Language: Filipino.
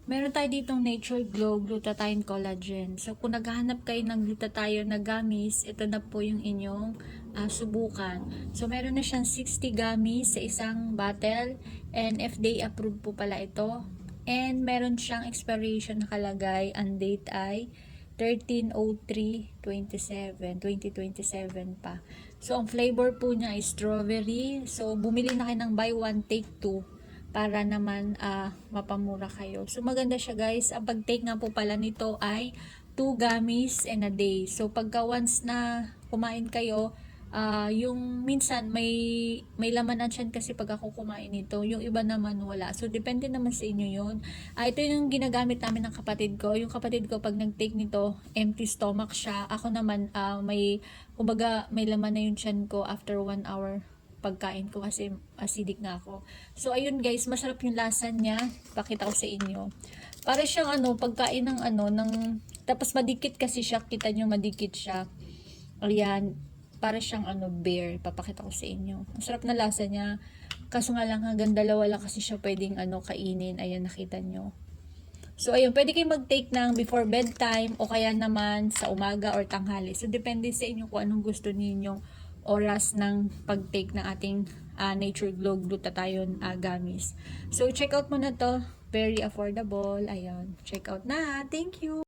Meron tayo ditong Nature Glow Glutathione Collagen. So, kung naghahanap kayo ng glutathione na gummies, ito na po yung inyong subukan. So, meron na siyang 60 gummies sa isang bottle and FDA approved po pala ito. And meron siyang expiration nakalagay. Ang date ay 13/03/2027 pa. So, ang flavor po niya ay strawberry. So, bumili na kayo ng buy one, take two para naman mapamura kayo. So maganda siya guys. Ang pag-take nga po pala nito ay 2 gummies in a day. So pagka once na kumain kayo, yung minsan may laman ng tiyan kasi pag ako kumain nito, yung iba naman wala. So depende naman sa inyo yun. Ito yung ginagamit namin ng kapatid ko. Yung kapatid ko pag nag-take nito, empty stomach siya. Ako naman kumbaga may laman na yung tiyan ko after 1 hour pagkain ko kasi acidic na ako. So ayun guys, masarap yung lasa niya. Pakita ko sa inyo. Para siyang pagkain ng tapos madikit kasi siya, kita niyo madikit siya. Ayan, para siyang bear. Papakita ko sa inyo. Masarap na lasa niya. Kaso nga lang hanggang dalawa lang kasi siya pwedeng kainin. Ayan, nakita niyo. So, ayun, pwede kayong mag-take ng before bedtime o kaya naman sa umaga or tanghali. So, depende sa inyo kung anong gusto ninyong oras ng pag-take ng ating Nature Glow Glutathione gummies. So, check out mo na to. Very affordable. Ayun, check out na. Thank you!